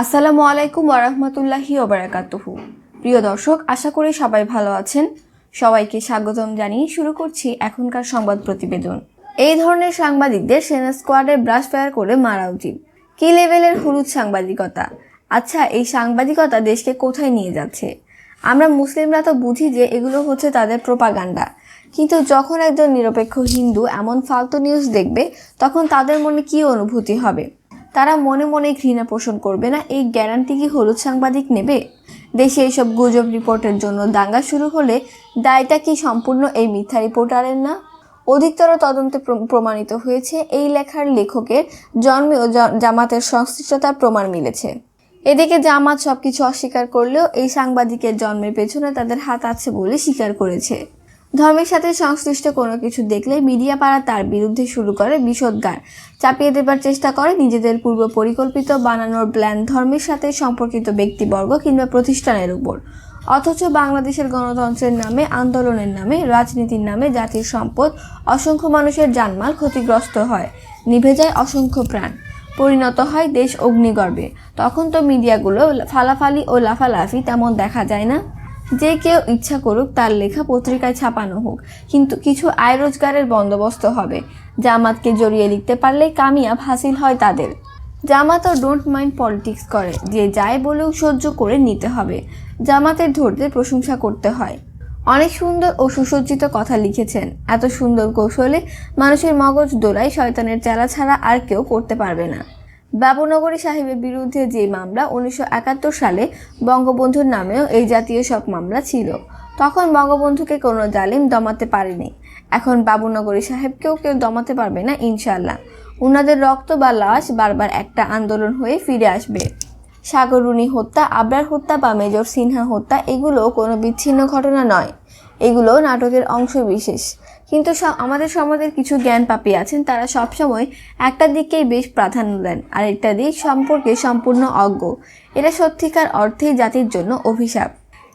আসসালামু আলাইকুম ওয়া রাহমাতুল্লাহি ওয়া বারাকাতুহু। প্রিয় দর্শক, আশা করি সবাই ভালো আছেন। সবাইকে স্বাগতম জানিয়ে শুরু করছি এখনকার সংবাদ প্রতিবেদন। এই ধরনের সাংবাদিকদের সেনা স্কোয়াডে ব্রাশ ফায়ার করে মারা উচিত। কি লেভেলের হলুদ সাংবাদিকতা! আচ্ছা, এই সাংবাদিকতা দেশকে কোথায় নিয়ে যাচ্ছে? আমরা মুসলিমরা তো বুঝি যে এগুলো হচ্ছে তাদের প্রোপাগান্ডা, কিন্তু যখন একজন নিরপেক্ষ হিন্দু এমন ফালতু নিউজ দেখবে, তখন তাদের মনে কী অনুভূতি হবে? তারা মনে মনে ঘৃণা পোষণ করবে না? এই গ্যারান্টি কি হলুদ সাংবাদিক নেবে? দেশে এইসব গুজব রিপোর্টের জন্য দাঙ্গা শুরু হলে দায়টা কি সম্পূর্ণ এই মিথ্যা রিপোর্টারের না? অধিকতর তদন্তে প্রমাণিত হয়েছে এই লেখার লেখকের জন্মে ও জামাতের সংশ্লিষ্টতার প্রমাণ মিলেছে। এদিকে জামাত সবকিছু অস্বীকার করলেও এই সাংবাদিকের জন্মের পেছনে তাদের হাত আছে বলে স্বীকার করেছে। ধর্মের সাথে সংশ্লিষ্ট কোনো কিছু দেখলে মিডিয়া পাড়া তার বিরুদ্ধে শুরু করে বিষোদ্গার, চাপিয়ে দেবার চেষ্টা করে নিজেদের পূর্ব পরিকল্পিত বানানোর প্ল্যান ধর্মের সাথে সম্পর্কিত ব্যক্তিবর্গ কিংবা প্রতিষ্ঠানের উপর। অথচ বাংলাদেশের গণতন্ত্রের নামে, আন্দোলনের নামে, রাজনীতির নামে জাতির সম্পদ, অসংখ্য মানুষের জানমাল ক্ষতিগ্রস্ত হয়, নিভে যায় অসংখ্য প্রাণ, পরিণত হয় দেশ অগ্নিগর্ভে। তখন তো মিডিয়াগুলো ফালাফালি ও লাফালাফি তেমন দেখা যায় না। যে কেউ ইচ্ছা করুক তার লেখা পত্রিকায় ছাপানো হোক, কিন্তু কিছু আয় রোজগারের বন্দোবস্ত হবে। জামাতকে জড়িয়ে লিখতে পারলেই কামিয়াব হাসিল হয় তাদের। জামাতও ডোন্ট মাইন্ড পলিটিক্স করে, যে যাই বলেও সহ্য করে নিতে হবে। জামাতের ধৈর্যের প্রশংসা করতে হয়। অনেক সুন্দর ও সুসজ্জিত কথা লিখেছেন। এত সুন্দর কৌশলে মানুষের মগজ দোলাই শয়তানের চেলা ছাড়া আর কেউ করতে পারবে না। বাবুনগরী সাহেবের বিরুদ্ধে যে মামলা 1971 সালে বঙ্গবন্ধুর নামেও এই জাতীয় সব মামলা ছিল, তখন বঙ্গবন্ধুকে কোনো জালিম দমাতে পারেনি। এখন বাবুনগরী সাহেবকেও কেউ দমাতে পারবে না ইনশাল্লাহ। উনাদের রক্ত বা লাশ বারবার একটা আন্দোলন হয়ে ফিরে আসবে। সাগররুনি হত্যা, আবরার হত্যা বা মেজর সিনহা হত্যা এগুলো কোনো বিচ্ছিন্ন ঘটনা নয়, এগুলো নাটকের অংশ বিশেষ। কিন্তু আমাদের সমাজের কিছু জ্ঞান পাপী আছেন, তারা সবসময় একটা দিককেই বেশ প্রাধান্য দেন, আর একটা দিক সম্পর্কে সম্পূর্ণ অজ্ঞ। এটা সত্যিকার অর্থেই জাতির জন্য অভিশাপ।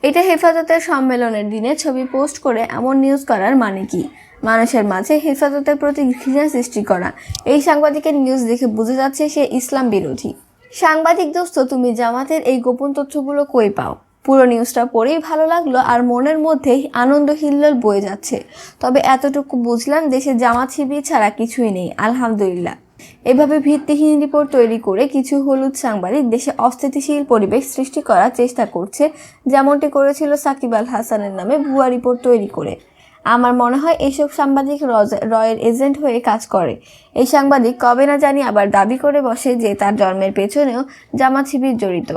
এটা হেফাজতের সম্মেলনের দিনে ছবি পোস্ট করে এমন নিউজ করার মানে কি? মানুষের মাঝে হেফাজতের প্রতি ঘৃণা সৃষ্টি করা। এই সাংবাদিকের নিউজ দেখে বোঝা যাচ্ছে সে ইসলাম বিরোধী। সাংবাদিক দোস্ত, তুমি জামাতের এই গোপন তথ্যগুলো কই পাও? পুরো নিউজটা পড়েই ভালো লাগলো আর মনের মধ্যে আনন্দ হিল্লোল বয়ে যাচ্ছে। তবে এতটুকু বুঝলাম, দেশে জামাত শিবির ছাড়া কিছুই নেই, আলহামদুলিল্লাহ। এভাবে ভিত্তিহীন রিপোর্ট তৈরি করে কিছু হলুদ সাংবাদিক দেশে অস্থিতিশীল পরিবেশ সৃষ্টি করার চেষ্টা করছে, যেমনটি করেছিল সাকিব আল হাসানের নামে ভুয়া রিপোর্ট তৈরি করে। আমার মনে হয় এইসব সাংবাদিক রয়ের এজেন্ট হয়ে কাজ করে। এই সাংবাদিক কবে না জানি আবার দাবি করে বসে যে তার জন্মের পেছনেও জামাত শিবির জড়িত।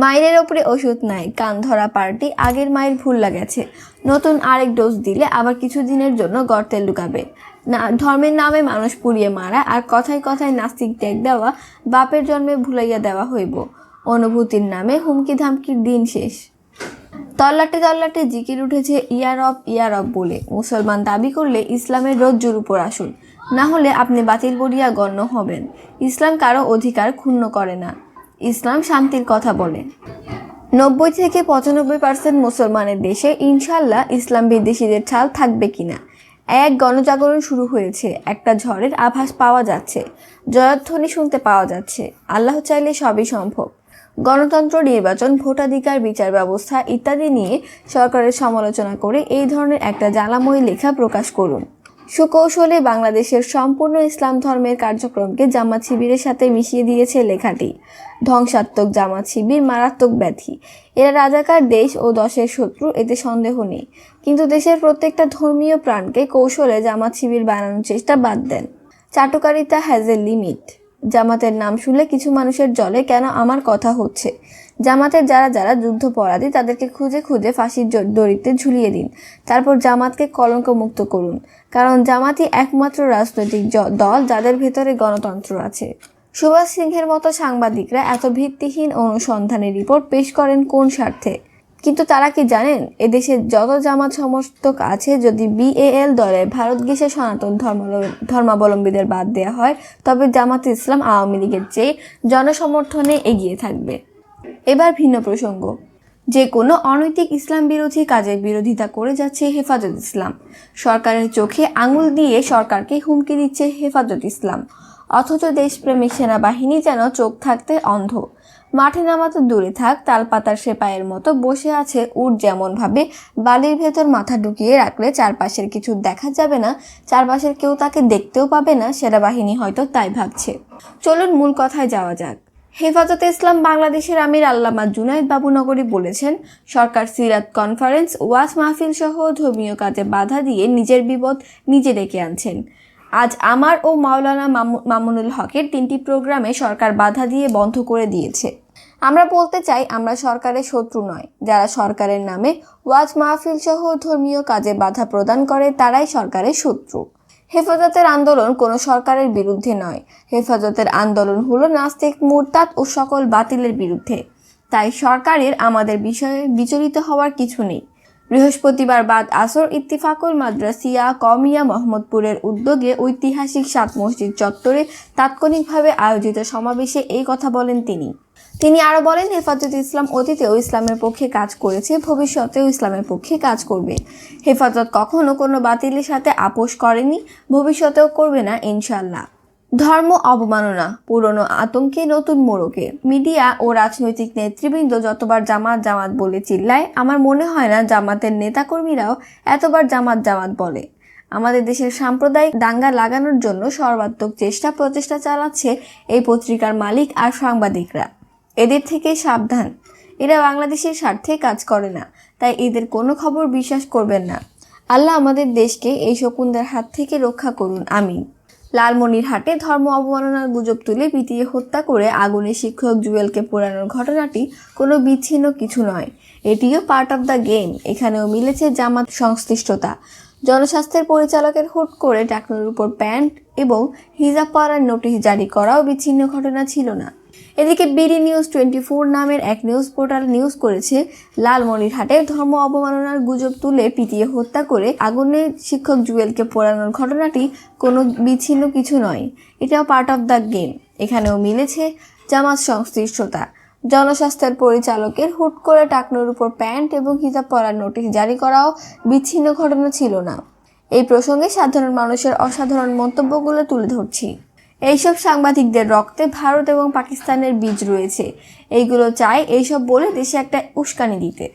মায়ের ওপরে ওষুধ নাই, কান ধরা পার্টি আগের মায়ের ভুল্লা গেছে, নতুন আরেক ডোজ দিলে আবার কিছুদিনের জন্য গর্তে লুকাবে। না, ধর্মের নামে মানুষ পুড়িয়ে মারা আর কথায় কথায় নাস্তিক ট্যাগ দেওয়া, বাপের জন্মে ভুলাইয়া দেওয়া হইব। অনুভূতির নামে হুমকি ধামকির দিন শেষ। তল্লাটে তল্লাটে জিকির উঠেছে ইয়া রব বলে। মুসলমান দাবি করলে ইসলামের রজ্জুর উপর আসুন, না হলে আপনি বাতিল বলিয়া গণ্য হবেন। ইসলাম কারো অধিকার ক্ষুণ্ণ করে না, ইসলাম শান্তির কথা বলে। 90 থেকে 95% মুসলমানের দেশে ইনশাল্লাহ ইসলাম বিদ্বেষীদের ছাল থাকবে কিনা এক গণজাগরণ শুরু হয়েছে। একটা ঝড়ের আভাস পাওয়া যাচ্ছে, জয়ধ্বনি শুনতে পাওয়া যাচ্ছে। আল্লাহ চাইলে সবই সম্ভব। গণতন্ত্র, নির্বাচন, ভোটাধিকার, বিচার ব্যবস্থা ইত্যাদি নিয়ে সরকারের সমালোচনা করে এই ধরনের একটা জ্বালাময়ী লেখা প্রকাশ করুন। সুকৌশলে বাংলাদেশের সম্পূর্ণ ইসলাম ধর্মের কার্যক্রমকে জামাত শিবিরের সাথে মিশিয়ে দিয়েছে লেখাটি। ধ্বংসাত্মক জামাত শিবির মারাত্মক ব্যাধি। এরা রাজাকার, দেশ ও দশের শত্রু, এতে সন্দেহ নেই। কিন্তু দেশের প্রত্যেকটা ধর্মীয় প্রাণকে কৌশলে জামাত শিবির বানানোর চেষ্টা বাদ দেন। চাটুকারিতা হ্যাজ এ লিমিট। জামাতের নাম শুনলে কিছু মানুষের জলে কেন আমার কথা হচ্ছে। জামাতের যারা যারা যুদ্ধপরাধী তাদেরকে খুঁজে খুঁজে ফাঁসির দড়িতে ঝুলিয়ে দিন, তারপর জামাতকে কলঙ্কমুক্ত করুন। কারণ জামাতই একমাত্র রাজনৈতিক দল যাদের ভেতরে গণতন্ত্র আছে। সুভাষ সিংহের মতো সাংবাদিকরা এত ভিত্তিহীন অনুসন্ধানী রিপোর্ট পেশ করেন কোন স্বার্থে? কিন্তু তারা কি জানেন, এদেশে যত জামাত সমর্থক আছে, যদি বিএএল দলে ভারত গেছে সনাতন ধর্মাবলম্বীদের বাদ দেওয়া হয়, তবে জামাত ইসলাম আওয়ামী লীগের চেয়ে জনসমর্থনে এগিয়ে থাকবে। এবার ভিন্ন প্রসঙ্গ। যে কোনো অনৈতিক ইসলাম বিরোধী কাজের বিরোধিতা করে যাচ্ছে হেফাজত ইসলাম। সরকারের চোখে আঙুল দিয়ে সরকারকে হুমকি দিচ্ছে হেফাজত ইসলাম, অথচ দেশপ্রেমিক সেনাবাহিনী যেন চোখ থাকতে অন্ধ। মাঠে নামা তো দূরে থাক, তালপাতার সেপাইয়ের মতো বসে আছে উট যেমন ভাবে বালির ভেতর মাথা ঢুকিয়ে রাখলে চারপাশের কিছু দেখা যাবে না, চারপাশের কেউ তাকে দেখতেও পাবে না, সেনাবাহিনী হয়তো তাই ভাবছে। চলুন মূল কথায় যাওয়া যাক। হেফাজতে ইসলাম বাংলাদেশের আমির আল্লামা জুনায়েদ বাবুনগরী বলেছেন, সরকার সিরাত কনফারেন্স, ওয়াজ মাহফিল সহ ধর্মীয় কাজে বাধা দিয়ে নিজের বিপদ নিজে ডেকে আনছেন। আজ আমার ও মাওলানা মামুনুল হকের 3টি প্রোগ্রামে সরকার বাধা দিয়ে বন্ধ করে দিয়েছে। আমরা বলতে চাই, আমরা সরকারের শত্রু নয়। যারা সরকারের নামে ওয়াজ মাহফিল সহ ধর্মীয় কাজে বাধা প্রদান করে তারাই সরকারের শত্রু। হেফাজতের আন্দোলন কোনো সরকারের বিরুদ্ধে নয়। হেফাজতের আন্দোলন হলো নাস্তিক, মুরতাদ ও সকল বাতিলের বিরুদ্ধে। তাই সরকারের আমাদের বিষয়ে বিচলিত হওয়ার কিছু নেই। বৃহস্পতিবার বাদ আসর ইত্তিফাকুল মাদ্রাসিয়া কওমিয়া মোহাম্মদপুরের উদ্যোগে ঐতিহাসিক 7 মসজিদ চত্বরে তাৎক্ষণিকভাবে আয়োজিত সমাবেশে এই কথা বলেন তিনি আরো বলেন, হেফাজতে ইসলাম অতীতেও ইসলামের পক্ষে কাজ করেছে, ভবিষ্যতেও ইসলামের পক্ষে কাজ করবে। হেফাজত কখনো কোনো বাতিলের সাথে আপোষ করেনি, ভবিষ্যতেও করবে না ইনশাআল্লাহ। ধর্ম অবমাননা, পুরনো আতঙ্কে নতুন মোড়কে। মিডিয়া ও রাজনৈতিক নেতৃবৃন্দ যতবার জামাত জামাত বলে চিল্লায়, আমার মনে হয় না জামাতের নেতাকর্মীরাও এতবার জামাত জামাত বলে। আমাদের দেশের সাম্প্রদায়িক দাঙ্গা লাগানোর জন্য সর্বাত্মক প্রচেষ্টা চালাচ্ছে এই পত্রিকার মালিক আর সাংবাদিকরা। এদের থেকে সাবধান, এরা বাংলাদেশের স্বার্থে কাজ করে না, তাই এদের কোনো খবর বিশ্বাস করবেন না। আল্লাহ আমাদের দেশকে এই শকুনদের হাত থেকে রক্ষা করুন, আমিন। লালমনিরহাটে ধর্ম অবমাননার গুজব তুলে পিটিয়ে হত্যা করে আগুনে শিক্ষক জুয়েলকে পোড়ানোর ঘটনাটি কোনো বিচ্ছিন্ন কিছু নয়, এটিও পার্ট অফ দ্য গেম। এখানেও মিলেছে জামাত সংশ্লিষ্টতা। জনস্বাস্থ্যের পরিচালকের হুট করে টাকনোর উপর প্যান্ট এবং হিজাব পরার নোটিশ জারি করাও বিচ্ছিন্ন ঘটনা ছিল না। এদিকে বিডি নিউজ 24 নামের এক নিউজ পোর্টাল নিউজ করেছে, লালমনিরহাটে ধর্ম অবমাননার গুজব তুলে পিটিয়ে হত্যা করে আগুনে শিক্ষক জুয়েলকে পোড়ানোর ঘটনাটি কোনো বিচ্ছিন্ন কিছু নয়, এটাও পার্ট অফ দ্য গেম। এখানেও মিলেছে জামাত সংশ্লিষ্টতা। জনস্বাস্থ্যের পরিচালকের হুট করে টাকনোর উপর প্যান্ট এবং হিজাব পরার নোটিশ জারি করাও বিচ্ছিন্ন ঘটনা ছিল না। এই প্রসঙ্গে সাধারণ মানুষের অসাধারণ মন্তব্যগুলো তুলে ধরছি। এইসব সাংবাদিকদের রক্তে ভারত এবং পাকিস্তানের বীজ রয়েছে। এইগুলো চায় এইসব বলে দেশে একটা উস্কানি দিতে।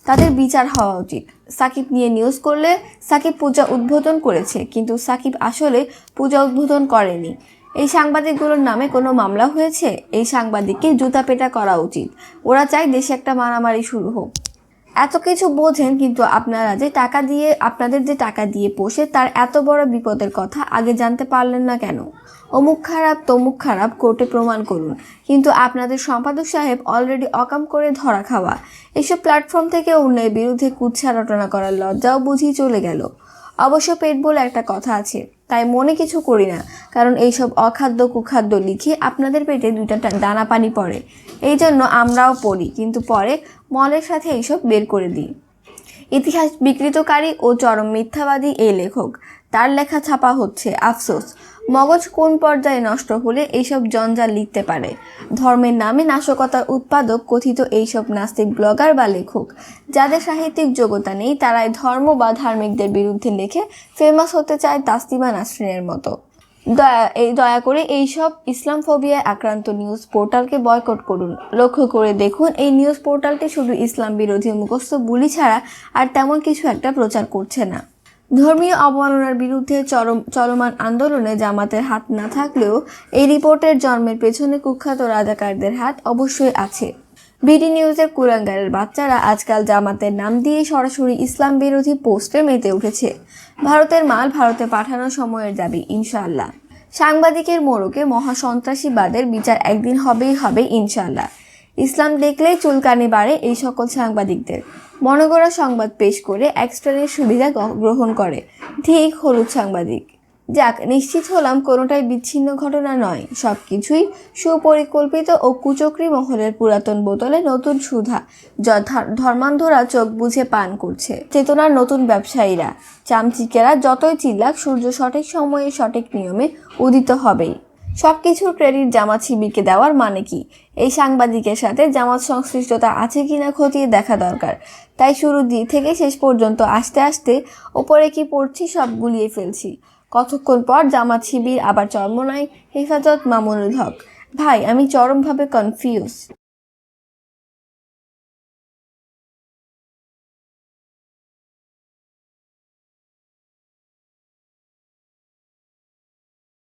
তাদের বিচার হওয়া উচিত। সাকিব নিয়ে নিউজ করলে সাকিব পূজা উদ্বোধন করেছে, কিন্তু সাকিব আসলে পূজা উদ্বোধন করেনি। এই সাংবাদিকগুলোর নামে কোনো মামলা হয়েছে? এই সাংবাদিককে জুতা পেটা করা উচিত। ওরা চায় দেশে একটা মারামারি শুরু হোক। এত কিছু বোঝেন, কিন্তু আপনাদের যে টাকা দিয়ে পোষে তার এত বড় বিপদের কথা আগে জানতে পারলেন না কেন? অমুক খারাপ তমুক খারাপ কোর্টে প্রমাণ করুন, কিন্তু আপনাদের সম্পাদক সাহেব অলরেডি অকাম করে ধরা খাওয়া। এসব প্ল্যাটফর্ম থেকে অন্যের বিরুদ্ধে কুৎসা রটনা করার লজ্জাও বুঝি চলে গেল। অবশ্য পেট বলে একটা কথা আছে, তাই মনে কিছু করি না, কারণ এইসব অখাদ্য কুখাদ্য লিখে আপনাদের পেটে 2টা দানা পানি পড়ে। এই জন্য আমরাও পড়ি, কিন্তু পরে মলের সাথে এইসব বের করে দিই। ইতিহাস বিকৃতকারী ও চরম মিথ্যাবাদী এই লেখক, তার লেখা ছাপা হচ্ছে, আফসোস। মগজ কোন পর্যায়ে নষ্ট হলে এইসব জঞ্জাল লিখতে পারে? ধর্মের নামে নাশকতার উৎপাদক কথিত এইসব নাস্তিক ব্লগার বা লেখক, যাদের সাহিত্যিক যোগ্যতা নেই, তারাই ধর্ম বা ধার্মিকদের বিরুদ্ধে লেখে ফেমাস হতে চায় তাসলিমা নাসরিনের মতো। দয়া করে এইসব ইসলাম ফোবিয়ায় আক্রান্ত নিউজ পোর্টালকে বয়কট করুন। লক্ষ্য করে দেখুন, এই নিউজ পোর্টালটি শুধু ইসলাম বিরোধী মুখস্থ বুলি ছাড়া আর তেমন কিছু একটা প্রচার করছে না। ধর্মীয় অবমাননার বিরুদ্ধে চলমান আন্দোলনে জামাতের হাত না থাকলেও এই রিপোর্টের জন্মের পেছনে কুখ্যাত রাজাকারদের হাত অবশ্যই আছে। বিডি নিউজের কুলাঙ্গারের বাচ্চারা আজকাল জামাতের নাম দিয়ে সরাসরি ইসলাম বিরোধী পোস্টে মেতে উঠেছে। ভারতের মাল ভারতে পাঠানোর সময়ের দাবি, ইনশাআল্লাহ। সাংবাদিকের মোড়কে মহাসন্ত্রাসীবাদের বিচার একদিন হবে ইনশাআল্লাহ। ইসলাম দেখলেই চুলকানি বাড়ে এই সকল সাংবাদিকদের। মনগড়া সংবাদ পেশ করে এক শ্রেণীর সুবিধা গ্রহণ করে, ঠিক হলুদ সাংবাদিক। যাক, নিশ্চিত হলাম কোনোটাই বিচ্ছিন্ন ঘটনা নয়, সবকিছুই সুপরিকল্পিত ও কুচক্রী মহলের পুরাতন বোতলে নতুন সুধা, ধর্মান্ধরা চোখ বুঝে পান করছে। চেতনার নতুন ব্যবসায়ীরা, চামচিকেরা যতই চিল্লাক, সূর্য সঠিক সময়ে সঠিক নিয়মে উদিত হবেই। সবকিছুর ক্রেডিট জামাত শিবিরকে দেওয়ার মানে কি? এই সাংবাদিকের সাথে জামাত সংশ্লিষ্টতা আছে কিনা খতিয়ে দেখা দরকার। তাই শুরু থেকে শেষ পর্যন্ত আস্তে আস্তে ওপরে কি পড়ছি সব গুলিয়ে ফেলছি। কতক্ষণ পর জামাত শিবির, আবার চরমোনাই হেফাজত, মামুনুল হক। ভাই, আমি চরমভাবে কনফিউজ।